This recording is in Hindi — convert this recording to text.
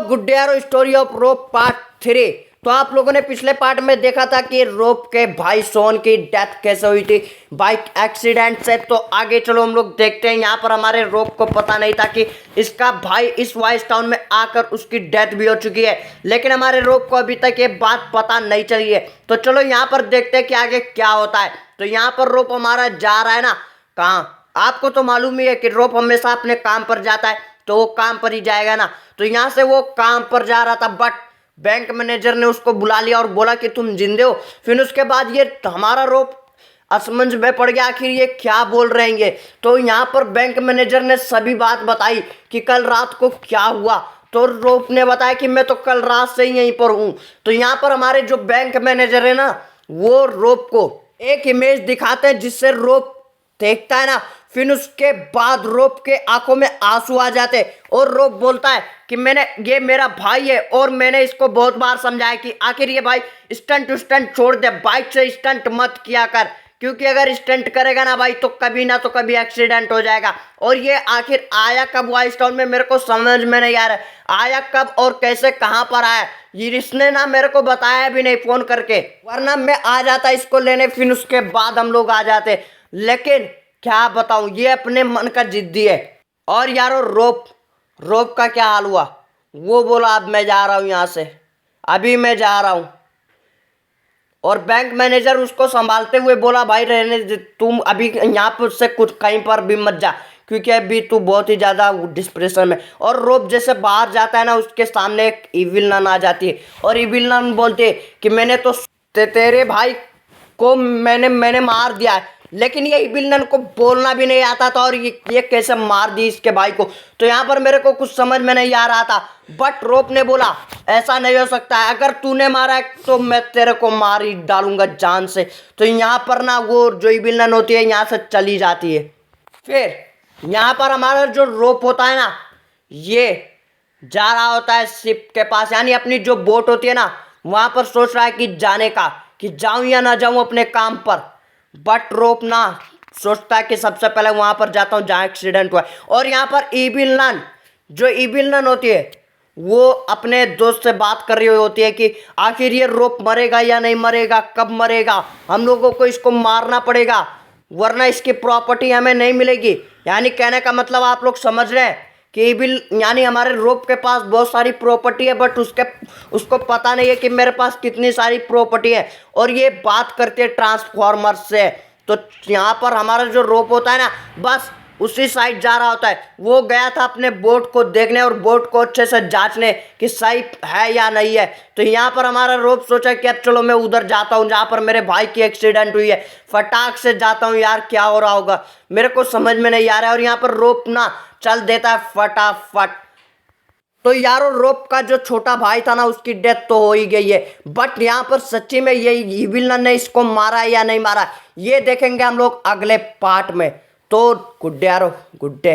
गुड यारो, स्टोरी ऑफ रोप पार्ट 3। तो आप लोगों ने पिछले पार्ट में देखा था कि रोप के भाई सोन की डेथ कैसे हुई थी, बाइक एक्सीडेंट से। तो आगे चलो हम लोग देखते हैं। यहाँ पर हमारे रोप को पता नहीं था कि इसका भाई इस वॉइस टाउन में आकर उसकी डेथ भी हो चुकी है, लेकिन हमारे रोप को अभी तक ये बात पता नहीं चली है। तो चलो यहाँ पर देखते हैं कि आगे क्या होता है। तो यहाँ पर रोप हमारा जा रहा है ना कहाँ, आपको तो मालूम ही है कि रोप हमेशा अपने काम पर जाता है, तो वो काम पर ही जाएगा ना। तो यहाँ से वो काम पर जा रहा था, बट बैंक मैनेजर ने उसको बुला लिया और बोला कि तुम जिंदे हो। फिर उसके बाद ये हमारा रोप असमंज में पड़ गया, आखिर ये क्या बोल रहे हैं ये। तो यहाँ पर बैंक मैनेजर ने सभी बात बताई कि कल रात को क्या हुआ। तो रोप ने बताया कि मैं तो कल रात से ही यहीं पर हूँ। तो यहाँ पर हमारे जो बैंक मैनेजर है ना, वो रोप को एक इमेज दिखाते हैं जिससे रोप देखता है ना। फिर उसके बाद रोप के आंखों में आंसू आ जाते और रोप बोलता है कि ये मेरा भाई है और मैंने इसको बहुत बार समझाया कि आखिर ये भाई स्टंट छोड़ दे, बाइक से स्टंट मत किया कर, क्योंकि अगर स्टंट करेगा ना भाई तो कभी ना तो कभी एक्सीडेंट हो जाएगा। और ये आखिर आया कब वॉइस टाउन में, मेरे को समझ में नहीं आ रहा है। आया कब और कैसे कहाँ पर आया, ये इसने ना मेरे को बताया भी नहीं फोन करके, वरना मैं आ जाता इसको लेने, फिर उसके बाद हम लोग आ जाते। लेकिन क्या बताऊं, ये अपने मन का जिद्दी है। और यारो रोप का क्या हाल हुआ, वो बोला अब मैं जा रहा हूं यहाँ से, अभी मैं जा रहा हूं। और बैंक मैनेजर उसको संभालते हुए बोला भाई रहने दे, तुम अभी यहाँ पर से कुछ कहीं पर भी मत जा, क्योंकि अभी तू बहुत ही ज़्यादा डिस्प्रेशन में। और रोप जैसे बाहर जाता है ना, उसके सामने एक इविल नन आ जाती है और इविल नन बोलते है कि मैंने तो तेरे भाई को मैंने मार दिया है। लेकिन ये इविल को बोलना भी नहीं आता था और ये कैसे मार दी इसके भाई को। तो यहाँ पर मेरे को कुछ समझ में नहीं आ रहा था, बट रोप ने बोला ऐसा नहीं हो सकता है, अगर तूने मारा है तो मैं तेरे को मार ही डालूंगा जान से। तो यहाँ पर ना वो जो इविल होती है यहाँ से चली जाती है। फिर यहाँ पर हमारा जो रोप होता है ना, ये जा रहा होता है शिप के पास, यानी अपनी जो बोट होती है ना, वहाँ पर सोच रहा है कि जाने का, कि जाऊँ या ना जाऊँ अपने काम पर। बट रोप ना सोचता है कि सबसे पहले वहां पर जाता हूं जहां एक्सीडेंट हुआ है। और यहाँ पर इविल नन होती है, वो अपने दोस्त से बात कर रही होती है कि आखिर ये रोप मरेगा या नहीं मरेगा, कब मरेगा, हम लोगों को इसको मारना पड़ेगा वरना इसकी प्रॉपर्टी हमें नहीं मिलेगी। यानी कहने का मतलब आप लोग समझ रहे हैं कि यानी हमारे रोप के पास बहुत सारी प्रॉपर्टी है, बट उसको पता नहीं है कि मेरे पास कितनी सारी प्रॉपर्टी है। और ये बात करते हैं ट्रांसफॉर्मर से। तो यहाँ पर हमारा जो रोप होता है ना, बस उसी साइड जा रहा होता है। वो गया था अपने बोट को देखने और बोट को अच्छे से जांचने कि सही है या नहीं है। तो यहाँ पर हमारा रोप सोचा कि अब चलो मैं उधर जाता हूँ जहाँ पर मेरे भाई की एक्सीडेंट हुई है, फटाक से जाता हूँ यार, क्या हो रहा होगा मेरे को समझ में नहीं आ रहा है। और यहाँ पर रोप ना चल देता है फटाफट। तो यारो रोप का जो छोटा भाई था ना, उसकी डेथ तो हो ही गई है, बट यहाँ पर सच्ची में ये इविल ने इसको मारा या नहीं मारा, ये देखेंगे हम लोग अगले पार्ट में। तो गुड डे यारो, गुड डे।